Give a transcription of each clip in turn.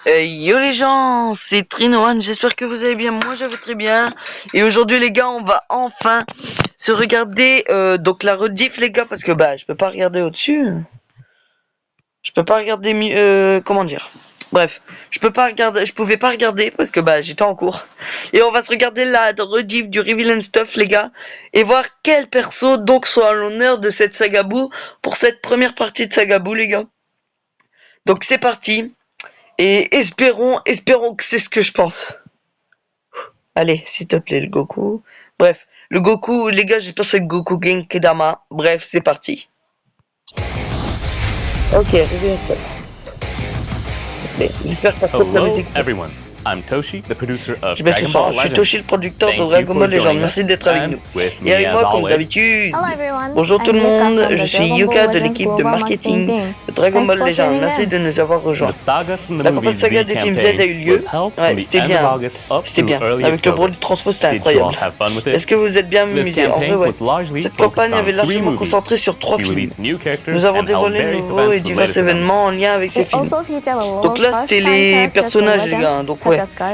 Yo les gens, c'est Trinoan, j'espère que vous allez bien, moi je vais très bien. Et aujourd'hui les gars, on va enfin se regarder donc la rediff les gars, parce que je peux pas regarder au-dessus. Je peux pas regarder comment dire. Bref, je pouvais pas regarder parce que j'étais en cours. Et on va se regarder la rediff du Reveal and Stuff les gars, et voir quel perso donc soit à l'honneur de cette saga Boo pour cette première partie de saga Boo les gars. Donc c'est parti. Et espérons que c'est ce que je pense. Allez, s'il te plaît, le Goku. Bref, le Goku, les gars, j'ai pensé que Goku Genkedama. Bref, c'est parti. Ok, reviens ça. J'espère pas trop la musique. Everyone. I'm Toshi, the producer of Je baisse le son. Je suis Toshi, le producteur de Dragon Ball Legends. Merci d'être avec nous. Et avec moi, comme d'habitude. Bonjour tout le monde, je suis Yuka de l'équipe de marketing de Dragon Ball Legends. Merci de nous avoir rejoints. La campagne saga des films Z a eu lieu. Ouais, c'était bien. C'était bien. Avec le Broly Transfo, c'était incroyable. Est-ce que vous êtes bien amusés? En vrai, ouais. Cette campagne avait largement concentré sur 3 films. Nous avons dévoilé de nouveaux et divers événements en lien avec ces films. Donc là, c'était les personnages, les gars. Donc ouais.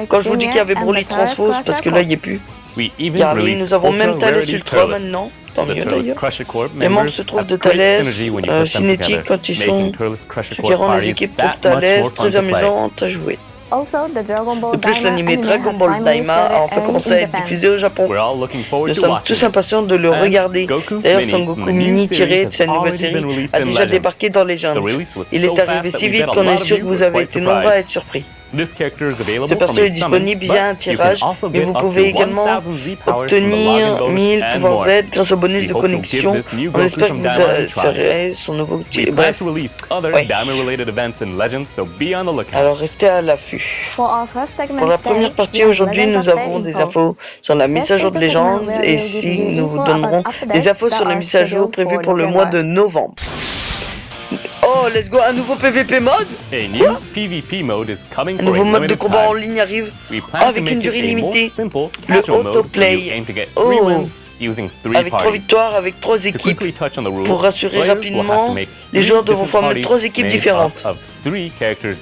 Quand je vous dis qu'il y avait Broly Transfo, c'est parce que là, il n'y est plus. Car nous avons même Thales Ultra maintenant. Tant mieux d'ailleurs. Les membres se trouvent de Thales, cinétiques quand ils sont, ce qui rend les équipes pour Thales très amusantes à jouer. De plus, l'anime Dragon Ball Daima a enfin commencé à être diffusé au Japon. Nous sommes tous impatients de le regarder. D'ailleurs, Son Goku Mini tiré de sa nouvelle série a déjà débarqué dans Legends. Il est arrivé si vite qu'on est sûr que vous avez été nombreux à être surpris. Ce perso est disponible via un tirage, mais vous pouvez également obtenir 1000 pouvoirs Z grâce au bonus de connexion. On espère que vous serez son nouveau tir. Bref, ouais. Alors restez à l'affût. Pour la première partie aujourd'hui, nous avons des infos sur la mise à jour de Legends, et si nous vous donnerons des infos sur la mise à jour prévue pour le mois de novembre. Oh, let's go, un nouveau PVP mode? Un nouveau mode de combat en ligne arrive avec une durée limitée. Le autoplay. Oh, avec 3 victoires, avec 3 équipes. Pour rassurer rapidement, les joueurs devront former 3 équipes différentes.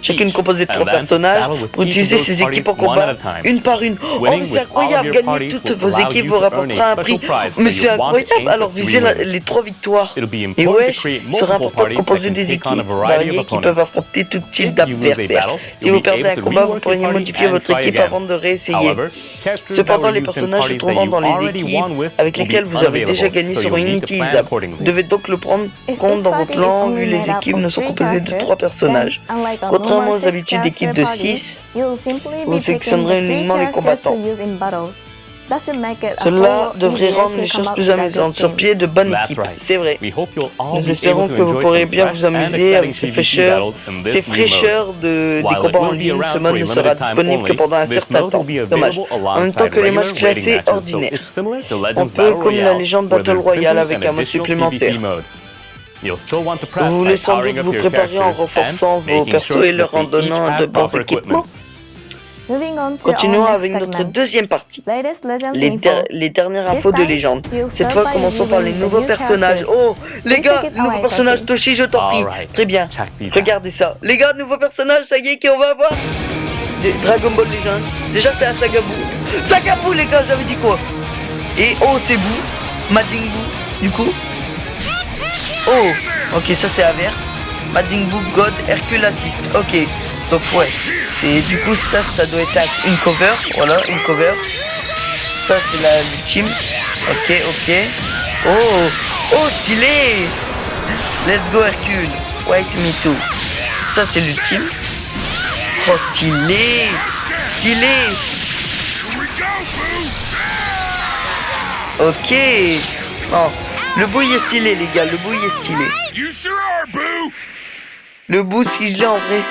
Chacune composée de 3 personnages pour utiliser ces équipes en combat une par une. Oh mais c'est incroyable, gagner toutes vos équipes vous rapportera un prix. Mais c'est incroyable, alors visez les 3 victoires. Et wesh, il sera important de composer des équipes variées qui peuvent affronter tout type d'adversaires. Si vous perdez un combat, vous pourriez modifier votre équipe avant de réessayer. Cependant, les personnages se trouvant dans les équipes avec lesquelles vous avez déjà gagné seront inutilisables. Vous devez donc le prendre compte dans vos plans, vu les équipes ne sont composées de 3 personnages. Contrairement aux habitudes d'équipes de 6, vous sélectionnerez uniquement les combattants. Cela devrait rendre les choses plus amusantes sur pied de bonne équipe, c'est vrai. Nous espérons que vous pourrez bien vous amuser avec ces fraîcheurs des combats en ligne. Ce mode ne sera disponible que pendant un certain temps. Dommage. En même temps que les matchs classés ordinaires. Un peu comme la légende Battle Royale avec un mode supplémentaire. Vous voulez sans doute vous préparer en renforçant vos persos et leur en donnant de bons équipements. Continuons avec notre deuxième partie, les dernières infos de légende. Cette fois, commençons par les nouveaux personnages. Oh, les gars, nouveaux personnages, Toshi, je t'en prie. Très bien, regardez ça. Les gars, nouveaux personnages, ça y est, qu'on va avoir Dragon Ball Legends. Déjà, c'est un Saga Boo. Saga Boo, les gars, j'avais dit quoi? Et oh, c'est Boo, Majin Boo, du coup. Oh, ok, ça c'est Avert. Majin Buu God Hercule Assist. Ok, donc ouais, c'est du coup ça doit être une cover. Voilà, une cover. Ça c'est l'ultime. Ok. Oh, stylé. Let's go Hercule. Wait me too. Ça c'est l'ultime. Oh, stylé. Ok. Oh. Le Boo est stylé les gars, le Boo est stylé. Le Boo si je l'ai en vrai.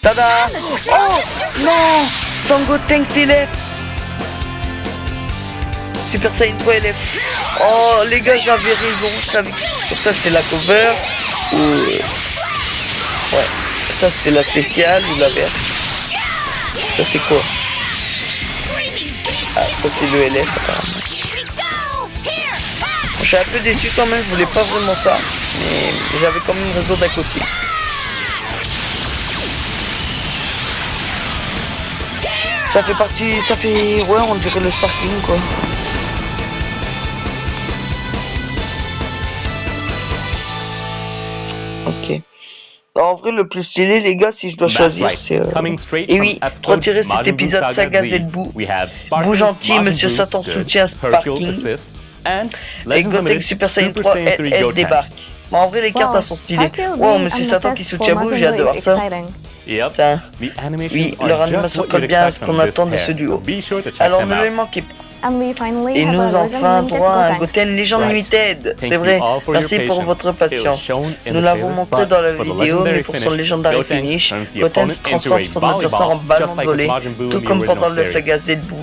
Tada. Oh non, Sangoten s'élève. Super Saiyan 3 LF. Oh les gars, j'avais raison, je savais que ça c'était la cover. Ouais, ça c'était la spéciale ou la verte. Ça c'est quoi? Ah, ça c'est le LF apparemment. Je suis un peu déçu quand même, je voulais pas vraiment ça, mais j'avais quand même raison d'à côté. Ça fait partie, ça fait, ouais, on dirait le sparkling quoi. Ok. En vrai, le plus stylé, les gars, si je dois choisir, c'est... Et oui, retirer cet épisode Saga Z Boo. Boo gentil, Monsieur Satan soutient Sparking. Et Gotenks Super Saiyan 3, elle débarque. Mais en vrai, les cartes, elles sont stylées. Wow, Monsieur Satan qui soutient Boo, j'ai hâte de voir ça. Putain. Oui, leur animation colle bien à ce qu'on attend de ce duo. Alors ne lui manquez pas. Et nous enfin droit à un Goten Legend Limited. C'est vrai, merci pour votre patience. Nous l'avons montré dans la vidéo, mais pour son Legendary Finish, Goten transforme son adversaire en ballon de volée, tout comme pendant le Saga Z Boo.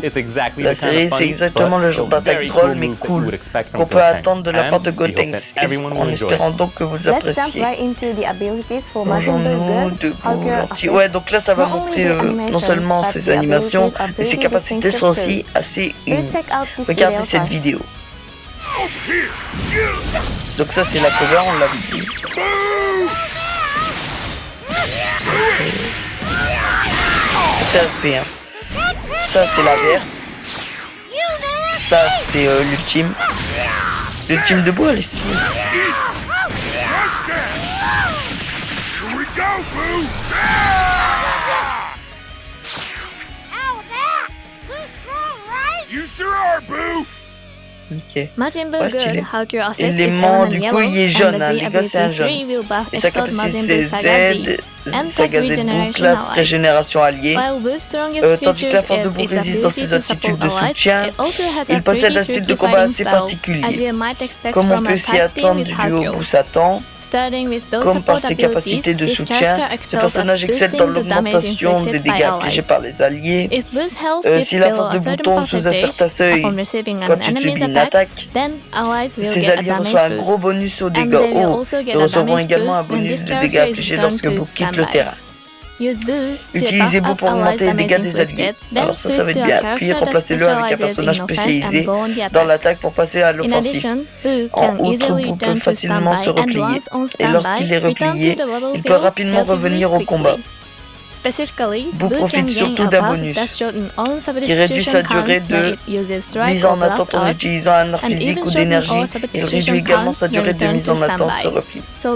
La série, c'est exactement le genre d'attaque drôle mais cool qu'on peut attendre de la part de Gotenks, en espérant donc que vous appréciez. Mangeons-nous de goût gentil. Ouais, donc là ça va montrer non seulement ses animations, mais ses capacités sont aussi assez uniques. Regardez cette vidéo. Donc ça c'est la cover, on l'a vu. C'est SP1. Ça c'est la verte. Ça c'est l'ultime. L'ultime de bois, elle est stylée. Ok. Ouais, stylé. L'élément du coup il est jaune, hein. Les gars c'est un jaune. Et sa capacité c'est Z, Saga Z Boo, classe régénération alliée. Tandis que la force de Boo résiste dans ses attitudes de soutien, il possède un style de combat assez particulier. Comme on peut s'y attendre du duo Boo Satan, comme par ses capacités de soutien, ce personnage excelle dans l'augmentation des dégâts infligés par les alliés. Si la force de Boo tombe sous un certain seuil quand tu subis une attaque, ses alliés reçoivent un gros bonus aux dégâts hauts et recevront également un bonus de dégâts infligés lorsque Boo quitte le terrain. Utilisez Boo pour augmenter les dégâts des alliés. Alors ça va être bien. Puis remplacez-le avec un personnage spécialisé dans l'attaque pour passer à l'offensive. En outre, Boo peut facilement se replier. Et lorsqu'il est replié, il peut rapidement revenir au combat. Boo profite surtout d'un bonus qui réduit sa durée de mise en attente en utilisant un art physique ou d'énergie. Il réduit également sa durée de mise en attente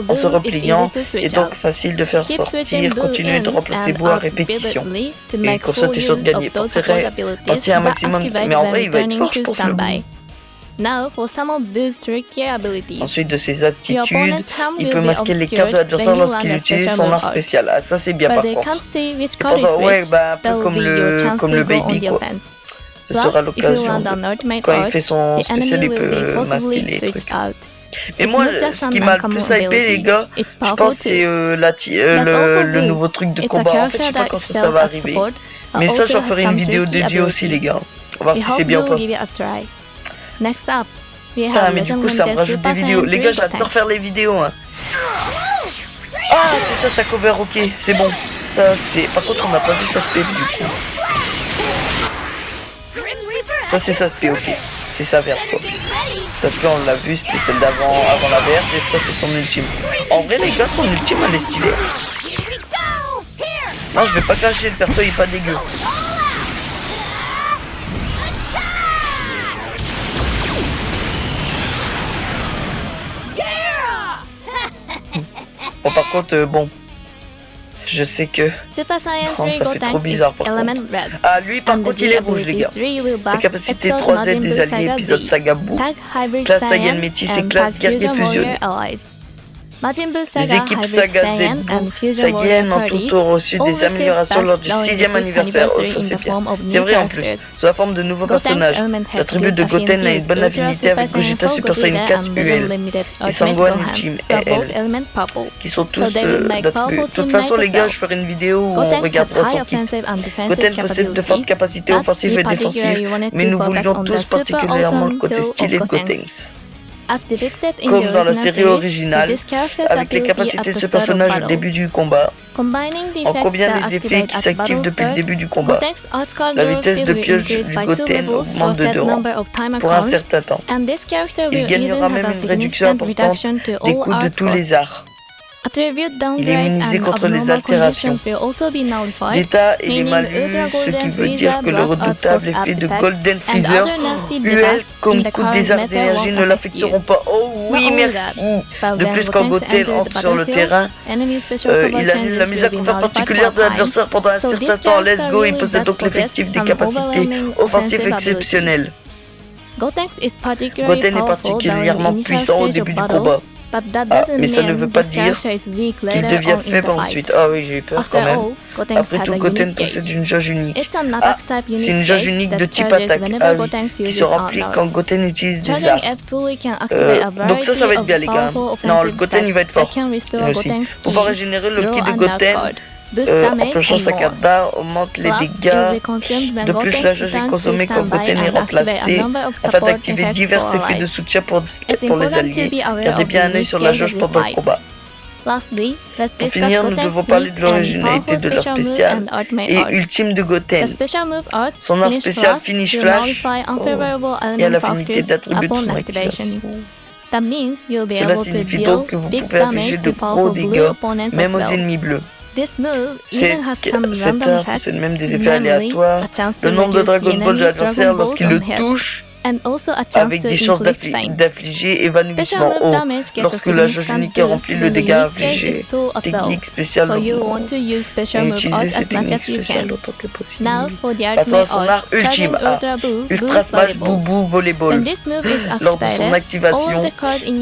en se repliant, et donc facile de faire sortir, continuer de remplacer Boo à répétition. Et comme ça tu es sûr de gagner. Partir un maximum, mais en vrai il va être fort je pense le Boo. Ensuite de ses aptitudes, il peut masquer les cartes de l'adversaire lorsqu'il utilise son art spécial. Ah, ça c'est bien par contre. Ouais, bah un peu comme le baby quoi. Ce sera l'occasion. Quand il fait son spécial, il peut masquer les trucs. Mais moi, ce qui m'a le plus hypé les gars, je pense c'est le nouveau truc de combat. En fait, je sais pas quand ça va arriver. Mais ça, j'en ferai une vidéo dédiée aussi les gars. On va voir si c'est bien ou pas. Ah mais du coup ça me rajoute des vidéos. Les gars j'adore faire les vidéos hein. Ah c'est ça sa cover, ok c'est bon. Ça c'est... Par contre on n'a pas vu sa spé du coup. Ça c'est sa spé, ok. C'est sa verte quoi. Sa spé on l'a vu, c'était celle d'avant la verte. Et ça c'est son ultime. En vrai les gars son ultime elle est stylée. Non je vais pas cacher, le perso il est pas dégueu. Bon par contre bon, je sais que oh, ça fait trop bizarre par contre. Ah lui par contre il est rouge les gars. Sa capacité 3Z des alliés épisode Saga Boo, classe Saiyan métis et classe guerrier fusionné. Les équipes Saga Z Boo Saiyan ont tout reçu des améliorations lors du 6e anniversaire. Oh ça c'est bien. C'est vrai en plus, sous la forme de nouveaux personnages. L'attribut de Goten a une bonne affinité avec Gogeta Super Saiyan 4 UL et Sangohan Ultime EL, qui sont tous d'attributs. De toute façon les gars, je ferai une vidéo où on regardera son kit. Goten possède de fortes capacités offensives et défensives, mais nous voulions tous particulièrement le côté stylé de Gotenks. Comme dans la série originale, avec les capacités de ce personnage au début du combat, on combien les effets qui s'activent depuis le début du combat. La vitesse de pioche du Goten augmente de 2 rangs pour un certain temps. Il gagnera même une réduction importante des coûts de tous les arts. Il est immunisé contre les altérations d'état et les malus, ce qui veut dire que le redoutable effet de Golden Freezer, UL comme coup des arts d'énergie ne l'affecteront pas. Oh oui, merci. De plus, quand Goten entre sur le terrain, il annule la mise à couvert particulière de l'adversaire pendant un certain temps. Let's go, il possède donc l'effectif des capacités offensives exceptionnelles. Goten est particulièrement puissant au début du combat. Mais ça ne veut pas dire qu'il devient faible ensuite. Ah oui, j'ai eu peur quand même. Après tout, Goten possède une jauge unique. Ah, c'est une jauge unique de type attaque. Ah oui, qui se remplit quand Goten utilise des arts. Donc ça va être bien les gars. Non, le Goten il va être fort. Aussi. Pour pouvoir régénérer le ki de Goten, en piochant sa carte d'art, augmente les dégâts. De plus, la jauge est consommée quand Goten est remplacé afin d'activer divers effets de soutien pour les alliés. Gardez bien un œil sur la jauge pendant le combat. Pour finir, nous devons parler de l'originalité de l'art spécial et ultime de Goten. Son art spécial Finish Flash et à l'affinité d'attributs de son activation. Cela signifie donc que vous pouvez infliger de gros dégâts, même aux ennemis bleus. Cet art possède même des effets aléatoires, le nombre de Dragon Ball de l'adversaire lorsqu'il le touche, avec des chances d'affliger évanouissement haut. Lorsque la jauge unique est remplie, le dégât infligé. Technique spéciale. Utilisez cette technique spéciale autant que possible. Passons à son art ultime, Ultra Smash Boubou Volleyball. Lors de son activation,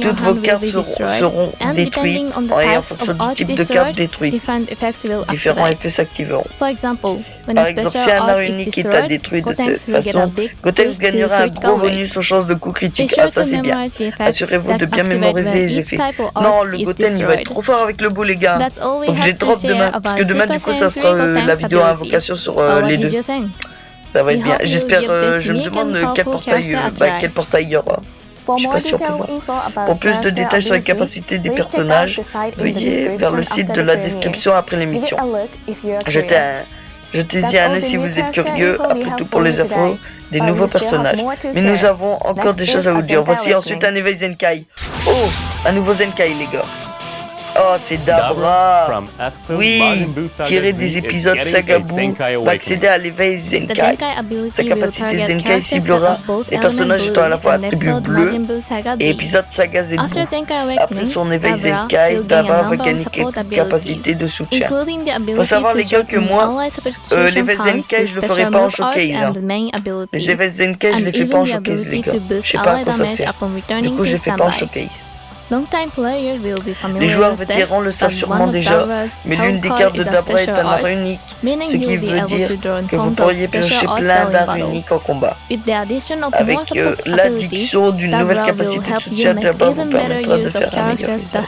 toutes vos cartes seront détruites et en fonction du type de carte détruite. Différents effets s'activeront. Par exemple, si un art unique est détruit de cette façon, Goten gagnera un gros bonus aux chances de coup critique. Ah ça c'est bien. Assurez-vous de bien mémoriser les effets. Non, le Goten il va être trop fort avec le bout les gars. Donc je les drop demain. Parce que demain du coup ça sera la vidéo invocation sur les deux. Ça va être bien. J'espère, je me demande quel portail il y aura. Je suis pas sûr pour moi. Pour plus de détails sur les capacités des personnages, veuillez vers le site de la description après l'émission. Jetez-y un œil si vous êtes curieux, après tout pour les infos des nouveaux personnages. Mais nous avons encore des choses à vous dire. Voici ensuite un éveil Zenkai. Oh, un nouveau Zenkai les gars. Oh, c'est Dabra. Oui, tiré des épisodes Saga Buu, va accéder à l'éveil Zenkai. Sa capacité Zenkai ciblera les personnages étant à la fois attributs bleus et épisode Saga Zenbu. Après son éveil Zenkai, Dabra va gagner quelques capacités de soutien. Faut savoir les gars que moi, l'éveil Zenkai je le ferai pas en showcase. Hein. Les éveils Zenkai je les fais pas en showcase les gars. Je sais pas à quoi ça sert. Du coup je les fais pas en showcase. Les joueurs vétérans le savent sûrement déjà, mais l'une des cartes de Dabra est un art unique, ce qui veut dire que vous pourriez piocher plein d'arts uniques en combat. Avec l'addition d'une nouvelle capacité de soutien, Dabra vous permettra de faire un meilleur usage.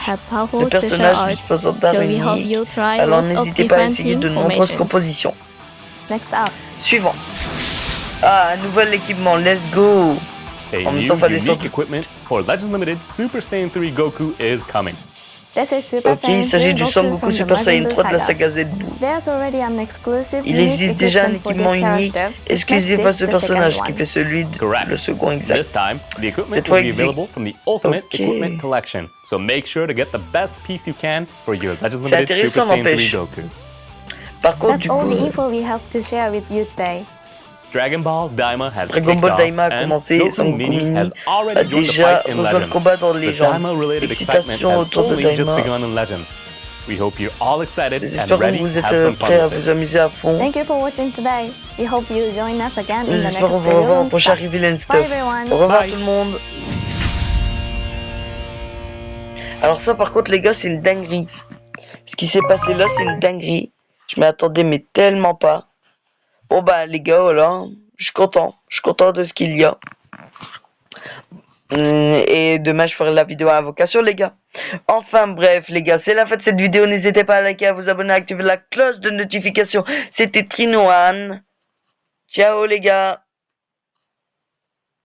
Le personnage disposant d'arts uniques, alors n'hésitez pas à essayer de nombreuses compositions. Suivant. Ah, un nouvel équipement, let's go! A new unique equipment for Legends Limited Super Saiyan 3 Goku is coming. Ok, il s'agit du Son Goku Super Saiyan 3 de la saga Zenbu. Il existe déjà un équipement unique exclusif à ce personnage qui fait celui de le second exact. Cette fois available from the Ultimate Equipment Collection, so make sure to get the best piece you can for your Legends Limited Super Saiyan 3 Goku. Par contre, du coup, Dragon Ball Daima a commencé, Son Goku Mini a déjà rejoint le combat dans les légendes. L'excitation autour de Daima. J'espère que vous êtes prêts à vous amuser à fond. Nous espérons vous revoir au prochain Reveal and Stuff. Au revoir tout le monde. Alors ça par contre les gars c'est une dinguerie. Ce qui s'est passé là c'est une dinguerie. Je m'y attendais mais tellement pas. Bon bah les gars voilà, je suis content de ce qu'il y a. Et demain je ferai la vidéo à invocation les gars. Enfin bref les gars, c'est la fin de cette vidéo. N'hésitez pas à liker, à vous abonner, à activer la cloche de notification. C'était Trinoan. Ciao les gars.